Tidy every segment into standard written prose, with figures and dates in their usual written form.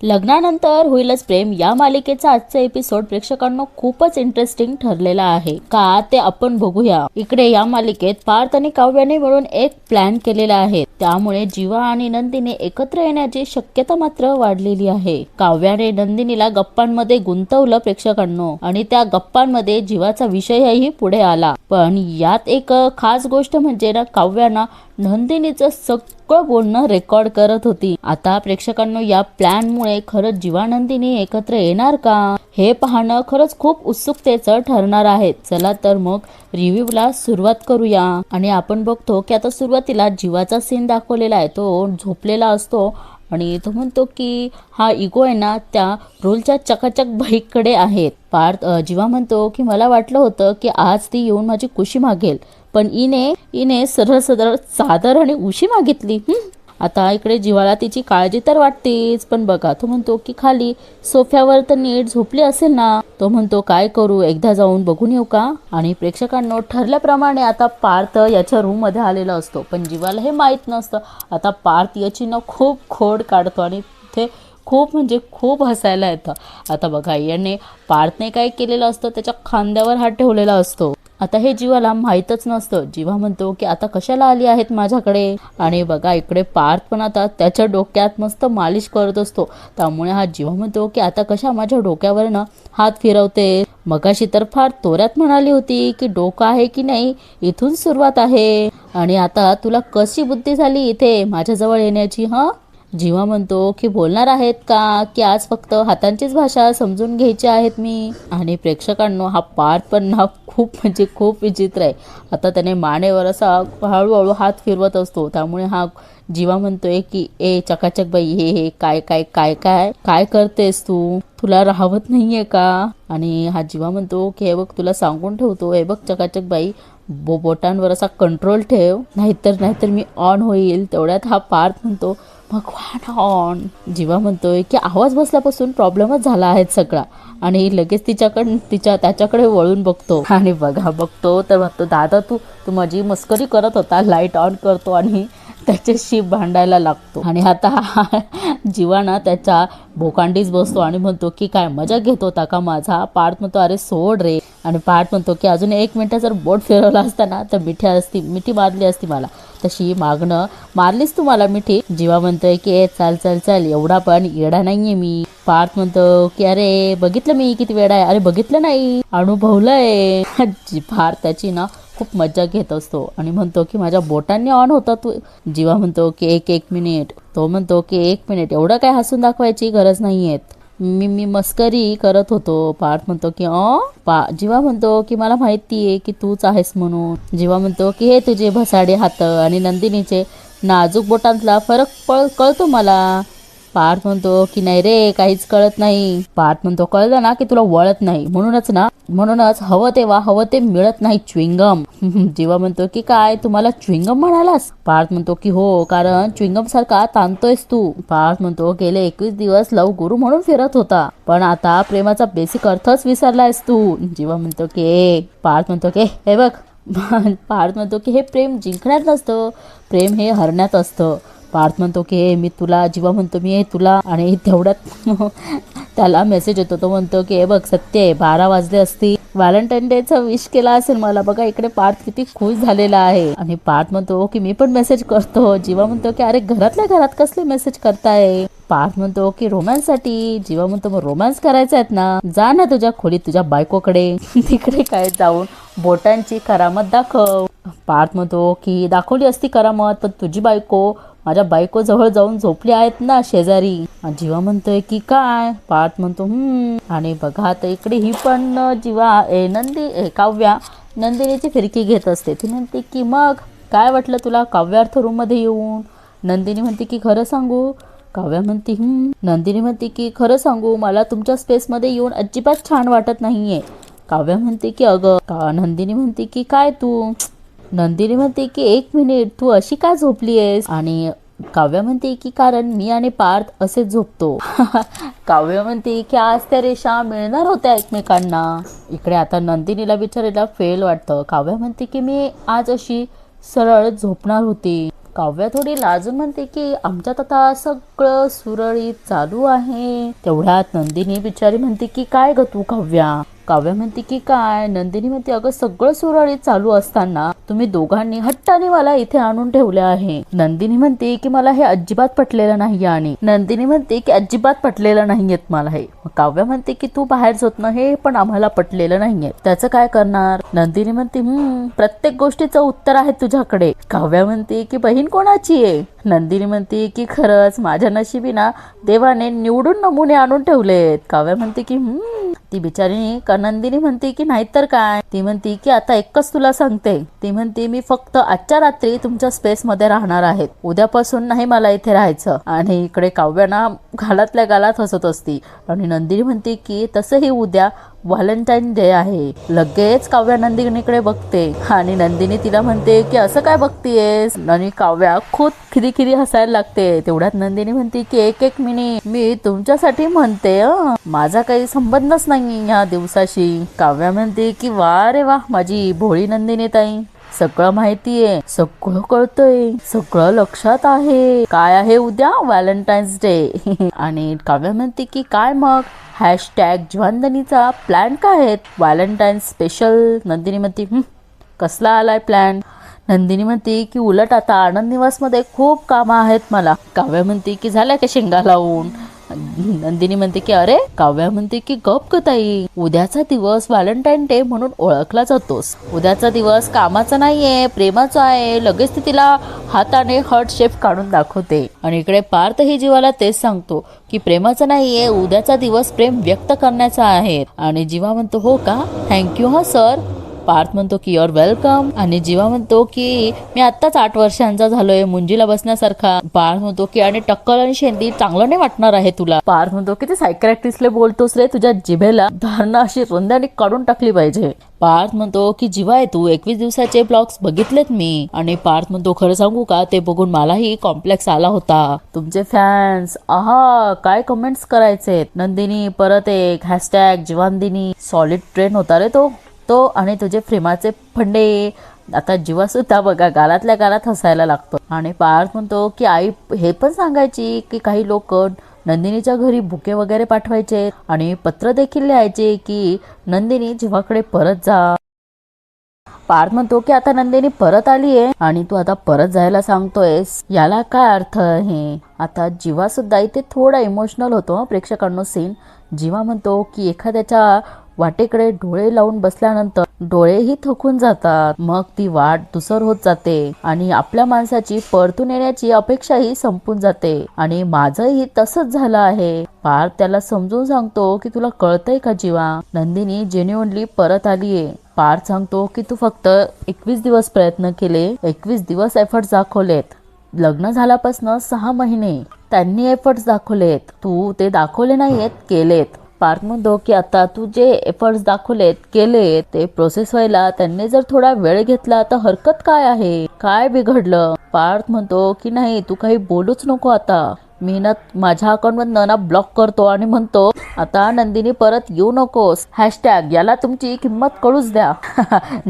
लग्नानंतर होईलच प्रेम या मालिकेचा आजचा एपिसोड प्रेक्षकांना खूपच इंटरेस्टिंग ठरलेला आहे का ते आपण बघूया। इकडे या मालिकेत पार्थ आणि काव्याने मिळून एक प्लॅन केलेला आहे, त्यामुळे जीवा आणि नंदिनी एकत्र येण्याची शक्यता मात्र वाढलेली आहे। काव्याने नंदिनीला गप्पांमध्ये गुंतवलं प्रेक्षकांनो आणि त्या गप्पांमध्ये जीवाचा विषयही पुढे आला। पण यात एक खास गोष्ट म्हणजे ना, काव्याना नंदिनीचं सगळं बोलणं रेकॉर्ड करत होती। आता प्रेक्षकांनो या प्लॅन मुळे खरंच जीवा नंदिनी एकत्र येणार का हे पाहणं खरंच खूप उत्सुकतेचं ठरणार आहे। चला तर मग रिव्ह्यूला सुरुवात करूया। आणि आपण बघतो की आता सुरुवातीला जीवाचा सीन दाखवलेला आहे, तो झोपलेला असतो आणि तो म्हणतो की हा इगो आहे ना त्या रोलच्या चकाचक बाईकडे आहे। पार्थ जीवा म्हणतो की मला वाटलं होतं की आज ती येऊन माझी कुशी मागेल, पण इने सरळ सरळ चादर आणि उशी मागितली। आता इकडे जीवाला तिची काळजी तर वाटतेच, पण बघा तो म्हणतो की खाली सोफ्यावर तर नीट झोपली असेल ना। तो म्हणतो काय करू, एकदा जाऊन बघून येऊ का। आणि प्रेक्षकांनो ठरल्याप्रमाणे आता पार्थ याच्या रूम मध्ये आलेला असतो, पण जीवाला हे माहित नसतं। आता पार्थ याची ना खूप खोड काढतो आणि ते खूप म्हणजे खूप हसायला येतं। आता बघा याने पार्थने काय केलेलं असतं, त्याच्या खांद्यावर हात ठेवलेला असतो। आता हे जीवाला माहीतच नसतं। जीवा म्हणतो की आता कशाला आली आहेत माझ्याकडे। आणि बघा इकडे पार्थ पण आता त्याच्या डोक्यात मस्त मालिश करत असतो, त्यामुळे हा जीवा म्हणतो की आता कशा माझ्या डोक्यावरनं हात फिरवते, मगाशी तर फार तोऱ्यात म्हणाली होती की डोकं आहे की नाही इथून सुरुवात आहे, आणि आता तुला कशी बुद्धी झाली इथे माझ्याजवळ येण्याची। जीवा म्हणतो की बोलणार आहेत का की आज फक्त हातांचीच भाषा समजून घ्यायची आहेत मी। आणि प्रेक्षकांनो हा पार्थ पण ना खूप म्हणजे खूप विचित्र आहे। आता त्याने मानेवर असा हळूहळू हात फिरवत असतो, त्यामुळे हा जीवा म्हणतोय की ए चकाचक बाई हे काय काय काय काय काय करतेस तू, तुला राहवत नाहीये का। आणि हा जीवा म्हणतो की हे बघ तुला सांगून ठेवतो, हे बघ चकाचक बाई बोटांवर असा कंट्रोल ठेव, नाहीतर मी ऑन होईल। तेवढ्यात हा पार्थ म्हणतो भगवान ऑन। जीवा म्हणतोय की आवाज बसल्यापासून प्रॉब्लेमच झाला आहे सगळा, आणि लगेच त्याच्याकडे वळून बघतो आणि बघतो तर म्हणतो दादा तू माझी मस्करी करत होता। लाईट ऑन करतो आणि त्याच्याशी भांडायला लागतो। आणि आता जीवाना त्याच्या भोकांडीच बसतो आणि म्हणतो की काय मजा घेत होता का माझा। पार्थ म्हणतो अरे सोड रे। आणि पार्थ म्हणतो की अजून 1 मिनिट जर बोट फिरवला असता ना तर मिठी मारली असती मला, तशी मागणं मारलीस तू मला मिठी। जीवा म्हणतोय की चल एवढा पण येडा नाहीये मी। पार्थ म्हणतो की अरे बघितलं मी किती वेडा आहे, अरे बघितलं नाही अनुभवलंय। पार्थ त्याची ना खूप मजा घेत असतो आणि म्हणतो की माझ्या बोटांनी ऑन होता तू। जीवा म्हणतो की एक मिनिट। तो म्हणतो की 1 मिनिट एवढं काय हसून दाखवायची गरज नाहीये, मी मस्करी करत होतो। पार्थ म्हणतो की जीवा म्हणतो की मला माहितीये की तूच आहेस म्हणून। जीवा म्हणतो की हे तुझे भसाडे हात आणि नंदिनीचे नाजूक बोटांतला फरक कळतो मला। पार्थ म्हणतो की नाही रे काहीच कळत नाही। पार्थ म्हणतो कळलं ना की तुला वळत नाही, म्हणूनच हवं ते मिळत नाही च्युइंगम। जीवा म्हणतो की काय तुम्हाला च्युइंगम म्हणालास। पार्थ म्हणतो की हो, कारण च्युइंगम सारखा ताणतोयस तू। पार्थ म्हणतो गेले 21 दिवस लव गुरु म्हणून फिरत होता, पण आता प्रेमाचा बेसिक अर्थच विसरलायस तू। जीवा म्हणतो की पार्थ म्हणतो की हे बघ पार्थ म्हणतो की हे प्रेम जिंकण्यात नसतं, प्रेम हे हरण्यात असतं। पार्थ म्हणतो की मी तुला, जीवा म्हणतो मी तुला। आणि तेवढ्यात त्याला मेसेज येतो, तो म्हणतो की हे बघ सत्य आहे 12 वाजले असतील, व्हॅलेंटाईन डेचा विश केला असेल मला। बघा इकडे पार्थ किती खुश झालेला आहे। आणि पार्थ म्हणतो की मी पण मेसेज करतो। जीवा म्हणतो की अरे घरातल्या घरात कसले मेसेज करताय। पार्थ म्हणतो की रोमॅन्स साठी। जीवा म्हणतो मग रोमॅन्स करायचा आहेत ना, जा ना तुझ्या खोलीत तुझ्या बायकोकडे, तिकडे काय जाऊन बोटांची करामत दाखव। पार्थ म्हणतो की दाखवली असती करामत, पण तुझी बायको माझ्या बायको जवळ जाऊन झोपली आहेत ना शेजारी। जीवा म्हणतोय की काय। पार्थ म्हणतो आणि बघा आता इकडे ही पण काव्या नंदिनीची फिरकी घेत असते। ती म्हणते की मग काय वाटलं तुला काव्यार्थ रूम मध्ये येऊन। नंदिनी म्हणते की खरं सांगू। काव्या म्हणते नंदिनी म्हणते की खरं सांगू मला तुमच्या स्पेस मध्ये येऊन अजिबात छान वाटत नाहीये। काव्या म्हणते की अगं। नंदिनी म्हणते की काय तू। नंदिनी म्हणते की 1 मिनिट तू अशी का झोपली आहेस। आणि काव्या म्हणते की कारण मी आणि पार्थ असेच झोपतो। काव्य म्हणते की आज त्या रेषा मिळणार होत्या एकमेकांना। इकडे आता नंदिनीला बिचारीला फेल वाटतं। काव्य म्हणते की मी आज अशी सरळ झोपणार होती। काव्या थोडी लाजून म्हणते की आमच्यात आता सगळं सुरळीत चालू आहे. तेवढ्यात नंदिनी बिचारी म्हणते की काय ग तू काव्या. काव्या म्हणते की काय. नंदिनी म्हणते अगं सगळं सुरळीत चालू असताना तुम्ही दोघांनी हट्टाने मला इथे आणून ठेवले आहे. नंदिनी म्हणते की मला हे अजिबात पटलेलं नाही. आणि नंदिनी म्हणते की अजिबात पटलेलं नाहीयेत मला हे. काव्या म्हणते की तू बाहेर जात ना हे पण आम्हाला पटलेलं नाहीये. त्याचं काय करणार. नंदिनी म्हणते प्रत्येक गोष्टीचं उत्तर आहे तुझ्याकडे. काव्या म्हणते की बहीण कोणाची आहे. नंदिनी म्हणते की खरंच माझ्या नशिबी ना देवाने निवडून नमुने आणून ठेवलेत. काव्या म्हणते की ती बिचारी नंदिनी म्हणते की नाहीतर काय. ती म्हणते की आता एकच तुला सांगते. ती म्हणते मी फक्त आजच्या रात्री तुमच्या स्पेस मध्ये राहणार आहेत. उद्यापासून नाही मला इथे राहायचं. आणि इकडे काव्या ना गालातल्या गालात हसत असती. आणि नंदिनी म्हणते की तसंही उद्या व्हॅलेंटाईन डे आहे. लगेच काव्या नंदिनीकडे बघते आणि नंदिनी तिला म्हणते की असं काय बघतीयेस. आणि काव्या खूप खिरी हसायला लागते. तेवढ्यात नंदिनी म्हणते की एक मिनिट मी तुमच्यासाठी म्हणते माझा काही संबंधच नाही या दिवसाशी. काव्या म्हणते की वा रे वा माझी भोळी नंदिनी ताई. सगळं माहितीये. सगळं कळतंय. सगळं लक्षात आहे. काय आहे उद्या व्हॅलेंटाईन्स डे. आणि काव्या म्हणते की काय मग #जीवानंदिनीचा प्लॅन काय आहे व्हॅलेंटाईन्स स्पेशल. नंदिनी म्हणते कसला आलाय प्लॅन. नंदिनी म्हणते की उलट आता आनंद निवास मध्ये खूप कामं आहेत मला. काव्या म्हणते की झाल्या का शेंगा लावून. नंदिनी म्हणते की अरे. काव्या म्हणते की गप ग ताई. उद्याचा दिवस व्हॅलेंटाईन डे म्हणून ओळखला जातोस. उद्याचा दिवस कामाचा नाहीये प्रेमाचा आहे. लगेच ती तिला हाताने हार्ट शेप काढून दाखवते. आणि इकडे पार्थ ही जीवाला तेच सांगतो की प्रेमाचा नाहीये उद्याचा दिवस प्रेम व्यक्त करण्याचा आहे. आणि जीवा म्हणतो हो का थँक्यू हा सर. पार्थ म्हणतो की युअर वेलकम. आणि जीवा म्हणतो की मी आत्ताच 8 वर्षांचा झालोय मुंजीला बसण्यासारखा. पार्थ म्हणतो की आणि टक्कल आणि शेंदी चांगलं नाही वाटणार आहे तुला. पार्थ म्हणतो की ते सायकॅट्रिस्टला बोलतोस रे. तुझ्या जिभेला धारणा अशी रुंदाने काढून टाकली पाहिजे. पार्थ म्हणतो की जीवा आहे तू 21 दिवसाचे ब्लॉग्स बघितलेत मी. आणि पार्थ म्हणतो खरं सांगू का ते बघून मलाही कॉम्प्लेक्स आला होता. तुमचे फॅन्स आहा काय कमेंट्स करायचे. नंदिनी परत एक #जीवानंदिनी सॉलिड ट्रेन होता रे तो. आणि तुझे प्रेमाचे फंडे. आता जीवा सुद्धा बघा गालातल्या गालात हसायला लागतो. आणि पार्थ म्हणतो की आई हे पण सांगायची की काही लोक नंदिनीच्या घरी बुके वगैरे पाठवायचे आणि पत्र देखील लिहायचे की नंदिनी जीवाकडे परत जा. पार्थ म्हणतो की आता नंदिनी परत आलीये आणि तू आता परत जायला सांगतोयस याला काय अर्थ आहे. आता जीवा सुद्धा इथे थोडा इमोशनल होतो प्रेक्षकांनो सीन. जीवा म्हणतो की एखाद्याच्या वाटेकडे डोळे लावून बसल्यानंतर डोळेही थकून जातात. मग ती वाट धुसर होत जाते आणि आपल्या माणसाची परतून येण्याची अपेक्षाही संपून जाते. आणि माझंही तसंच झालं आहे. पार्थ त्याला समजून सांगतो की तुला कळतंय का जीवा नंदिनी जेन्युइनली परत आलीये. पार्थ सांगतो की तू फक्त 21 दिवस प्रयत्न केले 21 दिवस एफर्ट्स दाखवलेत. लग्न झाल्यापासून 6 महिने त्यांनी एफर्ट्स दाखवलेत. तू ते दाखवले नाहीयेत केलेत. पार्थ म्हणतो की आता तू जे एफर्ट्स दाखवलेत केलेत ते प्रोसेस व्हायला त्यांनी जर थोडा वेळ घेतला तर हरकत काय आहे. काय बिघडलं. पार्थ म्हणतो की नाही तू काही बोलूच नको आता. मी ना माझ्या अकाउंटमधनं ना ब्लॉक करतो आणि म्हणतो आता नंदिनी परत येऊ नकोस. याला तुमची किंमत कळूच द्या.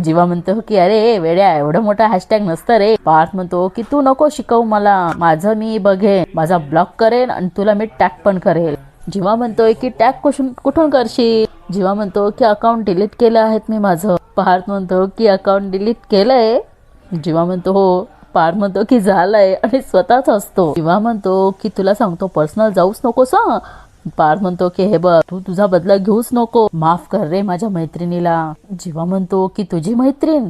जीवा म्हणतो की अरे वेड्या एवढं मोठा हॅशटॅग नसतं रे. पार्थ म्हणतो की तू नको शिकवू मला. माझं मी बघेन. माझा ब्लॉक करेन आणि तुला मी टॅग पण करेल. जीवा म्हणतोय की टॅग कुठून करशील. जीवा म्हणतो की अकाउंट डिलीट केलं आहेत मी माझं. पार्थ म्हणतो की अकाउंट डिलीट केलंय. जीवा म्हणतो हो. पार्थ म्हणतो की झालंय आणि स्वतःच असतो. जीवा म्हणतो की तुला सांगतो पर्सनल जाऊच नकोस. पार्थ म्हणतो की हे बघ तू तुझा बदला घेऊच नको. माफ कर रे माझ्या मैत्रिणीला. जीवा म्हणतो की तुझी मैत्रीण.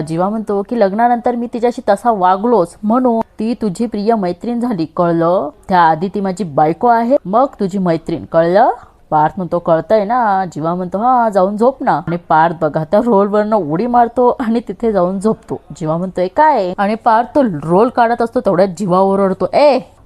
जीवा म्हणतो की लग्नानंतर मी तिच्याशी तसा वागलोच म्हणून ती तुझी प्रिय मैत्रीण झाली कळलं. त्याआधी ती माझी बायको आहे मग तुझी मैत्रीण कळलं. पार्थ म्हणतो कळतंय ना. जीवा म्हणतो हा जाऊन झोप ना. आणि पार्थ बघा त्या रोलवरनं उडी मारतो आणि तिथे जाऊन झोपतो. जीवा म्हणतोय काय. आणि पार्थ तो रोल काढत असतो तेवढ्यात जीवा ओरडतो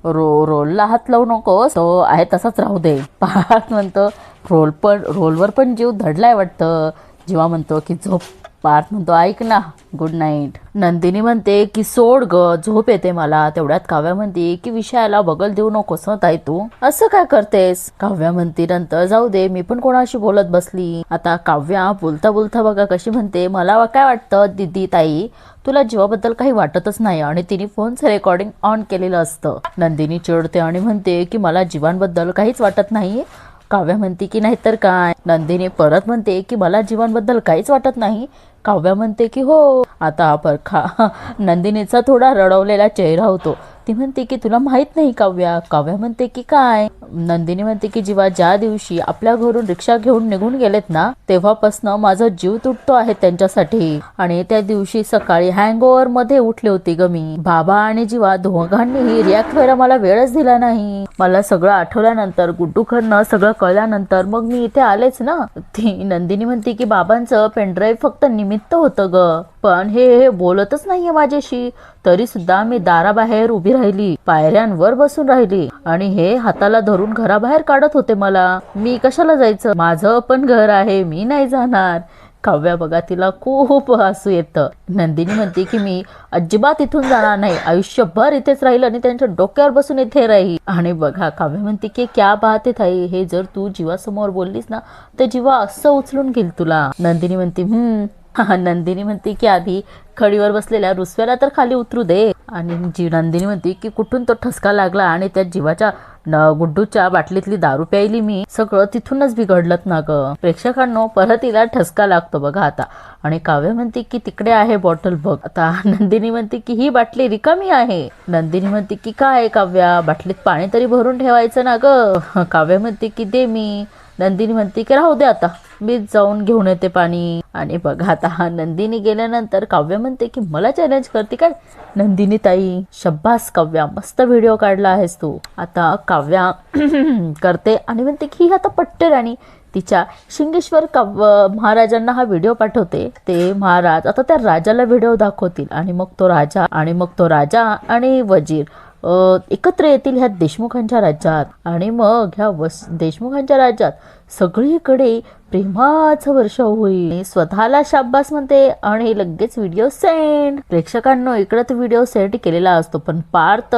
रोलला हात लावू नको तो आहे तसाच राहू दे. पार्थ म्हणतो रोलवर पण जीव धडलाय वाटतं. जीवा म्हणतो की झोप पार्थ म्हणतो ऐक ना, गुड नाईट. नंदिनी म्हणते की सोड ग, झोप येते मला. तेवढ्यात काव्या म्हणते की विषयाला बगल देऊ नकोस ताई, तू असं काय करतेस. काव्या म्हणते नंतर जाऊ दे, मी पण कोणाशी बोलत बसली. आता काव्या बोलता बोलता बघा कशी म्हणते, मला काय वाटतं दीदी ताई, तुला जीवाबद्दल काही वाटतच नाही. आणि तिने फोनचं रेकॉर्डिंग ऑन केलेलं असतं. नंदिनी चिडते आणि म्हणते की मला जीवांबद्दल काहीच वाटत नाही. काव्या म्हणते की नाहीतर काय. नंदिनी परत म्हणते की मला जीवांबद्दल काहीच वाटत नाही. काव्या म्हणते की हो. आता परखा नंदिनीचा थोडा रडवलेला चेहरा होतो. ती म्हणते की तुला माहित नाही काव्या. काव्या म्हणते की काय. नंदिनी म्हणते की जीवा ज्या दिवशी आपल्या घरून रिक्षा घेऊन निघून गेलेत ना, तेव्हापासनं माझा जीव तुटतो आहे त्यांच्यासाठी. आणि त्या दिवशी सकाळी हँगओव्हर मध्ये उठले होते ग मी. बाबा आणि जीवा दोघांनीही रिॲक्ट व्हायला मला वेळच दिला नाही. मला सगळं आठवल्यानंतर, गुड्डूखरनं सगळं कळल्यानंतर मग मी इथे आलेच ना. ती नंदिनी म्हणते की बाबांचं पेनड्राईव्ह फक्त निमित्त होतं ग, पण हे बोलतच नाहीये माझ्याशी. तरी सुद्धा मी दाराबाहेर उभी राहिली, पायऱ्यांवर बसून राहिली आणि हे हाताला धरून घराबाहेर काढत होते मला. मी कशाला जायचं, माझं पण घर आहे, मी नाही जाणार. काव्या बघा तिला खूप हसू येतं. नंदिनी म्हणते की मी अजिबात इथून जाणार नाही, आयुष्यभर इथेच राहील आणि त्यांच्या डोक्यावर बसून इथे राहील. आणि बघा काव्या म्हणते की क्या बात आहे ताई, हे जर तू जीवासमोर बोललीस ना तर जीवा असं उचलून घेईल तुला. नंदिनी म्हणते नंदिनी म्हणते की आधी खडीवर बसलेल्या रुसव्याला तर खाली उतरू दे. आणि नंदिनी म्हणते की कुठून तो ठसका लागला आणि त्या जीवाच्या गुड्डूच्या बाटलीतली दारू प्यायली मी, सगळं तिथूनच बिघडलं ना ग. प्रेक्षकांनो परत तिला ठसका लागतो बघा आता. आणि काव्य म्हणते की तिकडे आहे बॉटल बघ. आता नंदिनी म्हणते की ही बाटली रिकामी आहे. नंदिनी म्हणते की काय काव्या, बाटलीत पाणी तरी भरून ठेवायचं ना ग. काव्य म्हणते की दे मी. नंदिनी म्हणते की राहू दे आता, मी जाऊन घेऊन येते पाणी. आणि बघा आता नंदिनी गेल्यानंतर काव्य म्हणते की मला चॅलेंज करते काय. नंदिनी ताई शब्बास काव्या, मस्त व्हिडिओ काढला आहेस तू. आता काव्या करते आणि म्हणते की आता पट्टे राणी तिच्या शिंगेश्वर महाराजांना हा व्हिडिओ पाठवते. ते महाराज आता त्या राजाला व्हिडिओ दाखवतील आणि मग तो राजा आणि वजीर एकत्र येतील ह्या देशमुखांच्या राज्यात. आणि मग ह्या देशमुखांच्या राज्यात सगळीकडे प्रेमाचं वर्षाव होईल. स्वतःला शाब्बास म्हणते आणि लगेच व्हिडिओ सेंड. प्रेक्षकांनो इकडे तर व्हिडिओ सेंड केलेला असतो, पण पार्थ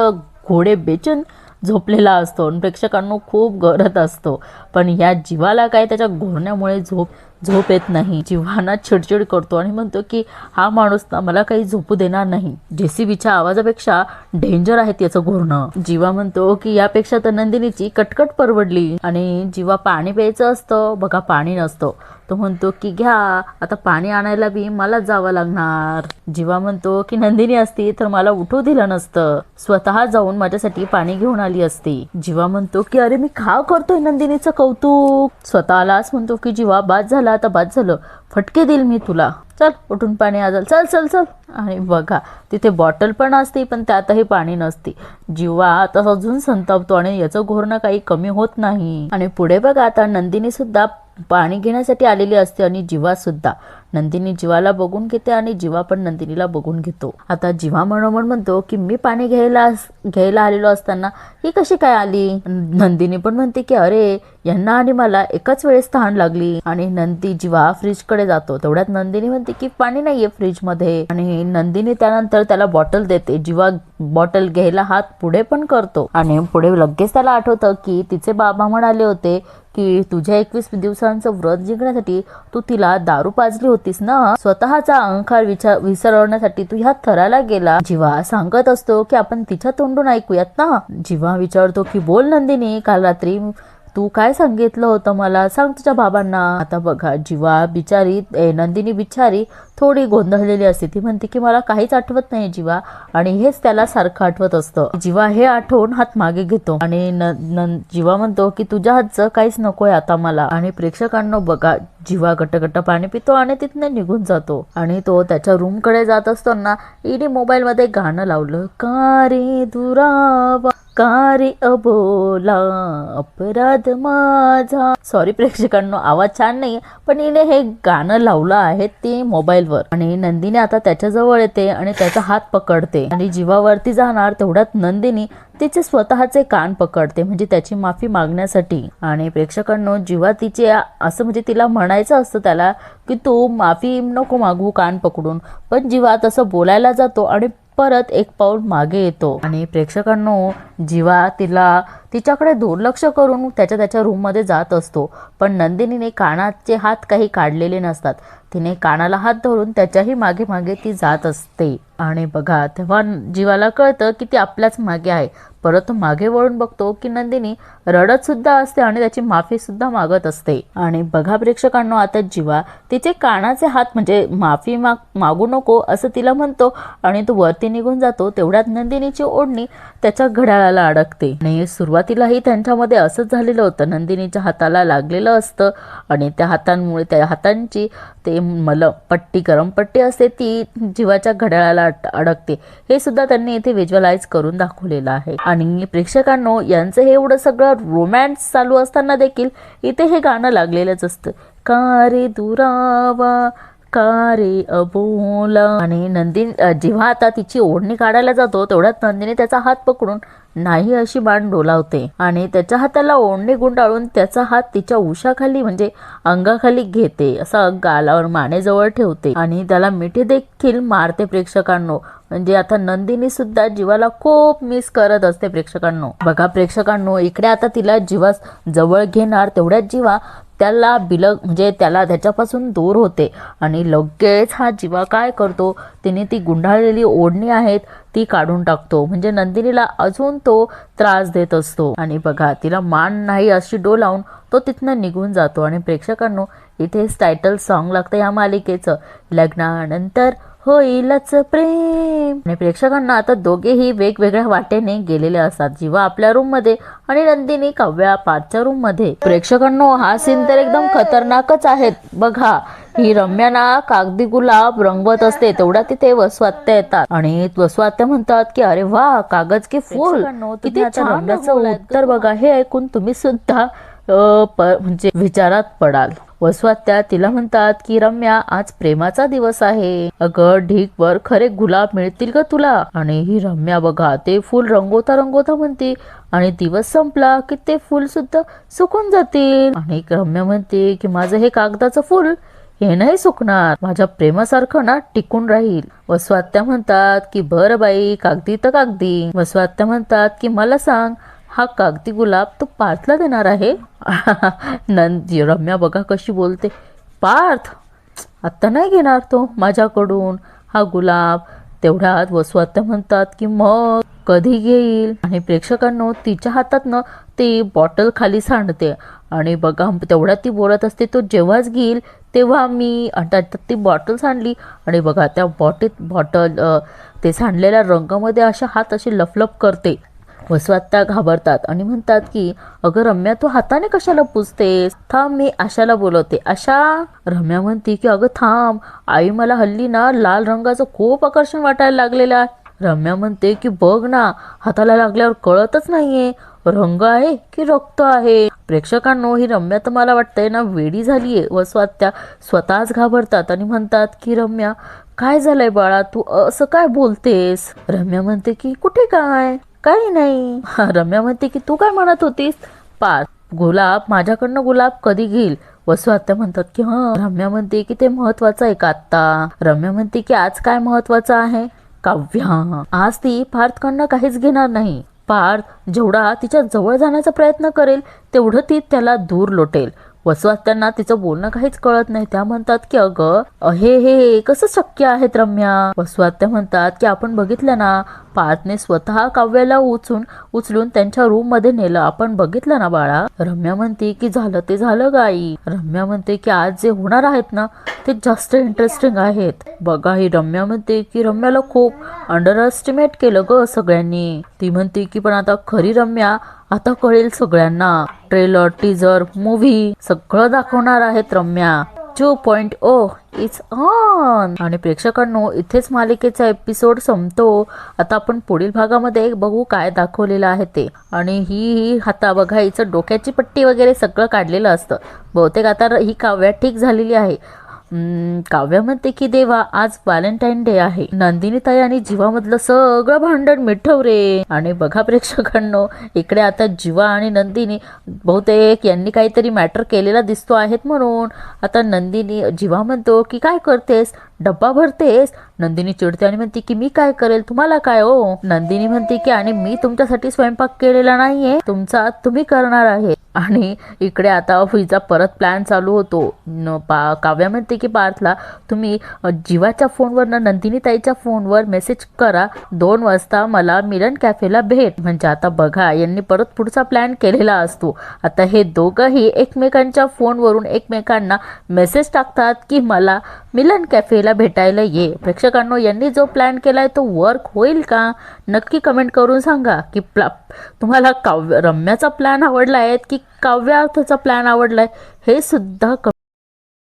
घोडे बेचून झोपलेला असतो आणि प्रेक्षकांनो खूप गरज असतो. पण या जीवाला काय त्याच्या घोरण्यामुळे झोप येत नाही. जीवाना चिडचिड करतो आणि म्हणतो की हा माणूस ना मला काही झोपू देणार नाही. जेसीबीच्या आवाजापेक्षा डेंजर आहेत याचं घोरणं. जीवा म्हणतो की यापेक्षा तर नंदिनीची कटकट परवडली. आणि जीवा पाणी प्यायचं असतं बघा, पाणी नसतं. तो म्हणतो की घ्या, आता पाणी आणायला बी मला जावं लागणार. जीवा म्हणतो की नंदिनी असती तर मला उठू दिलं नसतं, स्वतः जाऊन माझ्यासाठी पाणी घेऊन आली असती. जीवा म्हणतो की अरे मी का करतोय नंदिनीचं कौतुक. स्वतःलाच म्हणतो की जीवा बाद झाला, आता बाद झालं, फटके देईल मी तुला, चल उठून पाणी आजल, चल चल चल. आणि बघा तिथे बॉटल पण असते पण त्यातही पाणी नसते. जीवा आता अजून संतापतो आणि याचं घोरणं काही कमी होत नाही. आणि पुढे बघा आता नंदिनी सुद्धा पाणी घेण्यासाठी आलेली असते आणि जीवा सुद्धा. नंदिनी जीवाला बघून घेते आणि जीवा पण नंदिनीला बघून घेतो. आता जीवा मनोमन म्हणतो की मी पाणी घ्यायला आलेलो असताना ही कशी काय आली. नंदिनी पण म्हणते की अरे यांना आणि मला एकाच वेळेस तहान लागली. आणि जीवा फ्रीज कडे जातो. तेवढ्यात नंदिनी म्हणते की पाणी नाहीये फ्रीज मध्ये. आणि नंदिनी त्यानंतर त्याला बॉटल देते. जीवा बॉटल घ्यायला हात पुढे पण करतो आणि पुढे लगेच त्याला आठवतं की तिचे बाबा म्हणाले होते की तुझ्या 21 दिवसांचं व्रत जिंकण्यासाठी तू तिला दारू पाजली होतीस ना, स्वतःचा अहंकार विसरवण्यासाठी तू ह्या थराला गेला. जीवा सांगत असतो की आपण तिच्या तोंडून ऐकूयात ना. जीवा विचारतो की बोल नंदिनी, काल रात्री तू काय सांगितलं होतं मला, सांग तुझ्या बाबांना. आता बघा जीवा नंदिनी बिचारी थोडी गोंधळलेली असते. ती म्हणते की मला काहीच आठवत नाही जीवा. आणि हेच त्याला सारखं आठवत असतं. जीवा हे आठवून हात मागे घेतो आणि जीवा म्हणतो की तुझ्या हातचं काहीच नकोय आता मला. आणि प्रेक्षकांना बघा जीवा गट्ट पाणी पितो आणि तिथनं निघून जातो. आणि तो त्याच्या रूम कडे जात असताना इने मोबाईल मध्ये गाणं लावलं, का रे दुरावा का रे अबोला अपराध माझा. सॉरी प्रेक्षकांनो आवाज छान नाही, पण हिने हे गाणं लावलं आहे ते मोबाईल टेबलवर आणि नंदिनी आता त्याच्या जवळ येते आणि त्याचा हात पकडते आणि जीवावरती जाणार तेवढ्यात नंदिनी तिचे स्वतःचे कान पकडते म्हणजे त्याची माफी मागण्यासाठी. आणि प्रेक्षकांनो जीवा तिचे असं म्हणजे तिला म्हणायचं असतं त्याला की तू माफी नको मागू कान पकडून, पण जीवा तसं बोलायला जातो आणि परत एक पाऊल मागे येतो. आणि प्रेक्षकांनो जीवा तिच्याकडे दुर्लक्ष करून त्याच्या रूममध्ये जात असतो, पण नंदिनीने कानाचे हात काही काढलेले नसतात. तिने कानाला हात धरून त्याच्याही मागे मागे ती जात असते. आणि बघा तेव्हा जीवाला कळतं की ती आपल्याच मागे आहे. परत मागे वळून बघतो की नंदिनी रडत सुद्धा असते आणि त्याची माफी सुद्धा मागत असते. आणि बघा प्रेक्षकांनो आता जीवा तिचे कानाचे हात म्हणजे माफी मागू नको असं तिला म्हणतो आणि तो वरती निघून जातो. तेवढ्यात नंदिनीची ओढणी त्याच्या घड्याळाला अडकते. आणि सुरुवातीलाही त्यांच्यामध्ये असंच झालेलं होतं. नंदिनीच्या हाताला लागलेलं असतं आणि त्या हातांची ते पट्टी गरम पट्टी असते ती जीवाच्या घड्याळाला अडकते. हे सुद्धा त्यांनी इथे व्हिज्युअलाइज करून दाखवलेलं आहे. आणि प्रेक्षकांनो यांचं हे एवढं सगळं रोमॅन्स चालू असताना देखील इथे हे गाणं लागलेलंच असतं. का रे दुरावा का रे अबोला. आणि जेव्हा आता तिची ओढणी काढायला जातो तेवढ्यात नंदिनी त्याचा हात पकडून नाही अशी मान डोलावते आणि त्याच्या हाताला ओढणी गुंडाळून त्याचा हात तिच्या उशाखाली म्हणजे अंगाखाली घेते, असा गालावर मानेजवळ ठेवते आणि त्याला मिठी देखील मारते. प्रेक्षकांनो म्हणजे आता नंदिनी सुद्धा जीवाला खूप मिस करत असते. प्रेक्षकांनो बघा प्रेक्षकांनो इकडे आता तिला जीवा जवळ घेणार तेवढ्यात जीवा त्याला म्हणजे त्याच्यापासून दूर होते आणि लगेच हा जीवा काय करतो तिने ती गुंडाळलेली ओढणी आहेत ती काढून टाकतो. म्हणजे नंदिनीला अजून तो त्रास देत असतो आणि बघा तिला मान नाही अशी डोलावून तो तिथनं निघून जातो. आणि प्रेक्षकांनो इथेच टायटल सॉन्ग लागतं या मालिकेचं, लग्नानंतर होईलच प्रेम. आणि प्रेक्षकांना आता दोघेही वेगवेगळ्या वाटेने गेलेले असतात. जीवा आपल्या रूम मध्ये आणि नंदिनी काव्या पार्थच्या रूम मध्ये. प्रेक्षकांनो हा सीन तर एकदम खतरनाकच आहेत. बघा ही रम्या ना कागदी गुलाब रंगवत असते तेवढ्या तिथे वसवात्या येतात आणि वसवात्या म्हणतात की अरे वा कागज के फूल किती छान रंगाचं उत्तर बघा. हे ऐकून तुम्ही सुद्धा म्हणजे विचारात पडाल. वसवात्या तिला म्हणतात की रम्या आज प्रेमाचा दिवस आहे, अगं ढीकवर खरे गुलाब मिळतील का तुला. आणि ही रम्या बघा ते फूल रंगवता रंगवता म्हणते आणि दिवस संपला की ते फूल सुद्धा सुकून जातील. आणि रम्या म्हणते की माझं हे कागदाचं फूल हे नाही सुकणार, माझ्या प्रेमासारखं ना टिकून राहील. वसवात्या म्हणतात की बरं बाई कागदी तर कागदी. वसवात्या म्हणतात की मला सांग हा कागदी गुलाब तू पार्थला देणार आहे. रम्या बघा कशी बोलते, पार्थ आता नाही घेणार तो माझ्याकडून हा गुलाब. तेवढ्यात वसवात्या म्हणतात की मग कधी घेईल. आणि प्रेक्षकांनो तिच्या हातातनं ती बॉटल खाली सांडते आणि बघा तेवढ्यात ती बोलत असते तो जेव्हाच घेईल तेव्हा मी. ती बॉटल सांडली आणि बघा त्या बॉटल ते सांडलेल्या रंगामध्ये अशा हात असे लफलफ करते. वसवात्या घाबरतात आणि म्हणतात की अगं रम्या तू हाताने कशाला पुसतेस, थांब मी आशाला बोलवते. आशा. रम्या म्हणते की अगं थांब आई मला हल्ली ना लाल रंगाचं खूप आकर्षण वाटायला लागलेलं आहे. रम्या म्हणते की बघ ना हाताला लागल्यावर कळतच नाहीये रंग आहे की रक्त आहे. प्रेक्षकांनो ही रम्या तर मला वाटतंय ना वेडी झालीये. वसवात्या स्वतःच घाबरतात आणि म्हणतात की रम्या काय झालंय बाळा तू असं काय बोलतेस. रम्या म्हणते की कुठे काय काही नाही. रम्या म्हणते की तू काय म्हणत होतीस. पार्थ गुलाब माझ्याकडनं गुलाब कधी घेईल. वसवात्या म्हणतात की रम्या म्हणते की ते महत्वाचं आहे का आता. रम्या म्हणते की आज काय महत्वाचं आहे. काव्या आज ती पार्थकडनं काहीच घेणार नाही. पार्थ जेवढा तिच्या जवळ जाण्याचा प्रयत्न करेल तेवढं ती त्याला दूर लोटेल. वसवात्यांना तिचं बोलणं काहीच कळत नाही. त्या म्हणतात की अगं हे कसं शक्य आहे रम्या. वसवात्या म्हणतात की आपण बघितलं ना पार्थने स्वतः काव्याला उचलून त्यांच्या रूम मध्ये नेलं, आपण बघितलं ना बाळा. रम्या म्हणते की झालं ते झालं गाई. रम्या म्हणते की आज जे होणार आहेत ना ते जास्त इंटरेस्टिंग आहेत. बघा ही रम्या म्हणते की रम्याला खूप अंडर एस्टिमेट केलं ग सगळ्यांनी. ती म्हणते की पण आता खरी रम्या आता कळेल सगळ्यांना. ट्रेलर टीजर मूवी सगळं दाखवणार आहेत रम्या. 2.0 इट्स ऑन. आणि प्रेक्षकांनो इथेच मालिकेचा एपिसोड संपतो. आता आपण पुढील भागामध्ये बघू काय दाखवलेलं आहे ते. आणि ही हाता बघा हिचं डोक्याची पट्टी वगैरे सगळं काढलेलं असतं. बहुतेक आता ही काव्या ठीक झालेली आहे. काव्या म्हणते की देवा आज व्हॅलेंटाईन डे आहे, नंदिनी ताई आणि जीवामधलं सगळं भांडण मिटव रे. आणि बघा प्रेक्षकांनो, इकडे आता जीवा आणि नंदिनी बहुतेक यांनी काहीतरी मॅटर केलेला दिसतो आहेत. म्हणून आता नंदिनी जीवा म्हणतो की काय करतेस, डब्बा भरतेस. नंदिनी चिडते आणि म्हणते की मी काय करेल, तुम्हाला काय हो. नंदिनी म्हणते की आणि मी तुमच्यासाठी स्वयंपाक केलेला नाहीये, तुमचा तुम्ही करणार आहे. आणि इकडे आता हिचा परत प्लॅन चालू होतो. काव्या म्हणते की पार्थला तुम्ही जीवाच्या फोनवर नंदिनी ताईच्या फोनवर मेसेज करा, 2 वाजता मला मिलन कॅफेला भेट. म्हणजे आता बघा यांनी परत पुढचा प्लॅन केलेला असतो. आता हे दोघंही एकमेकांच्या फोनवरून एकमेकांना मेसेज टाकतात की मला मिलन कॅफेला भेटायला ये. प्रेक्षकांनो, यांनी जो प्लॅन केलाय तो वर्क होईल का, नक्की कमेंट करून सांगा. की तुम्हाला रम्याचा प्लॅन आवडला आहे की काव्यार्थाचा प्लॅन आवडलाय हे सुद्धा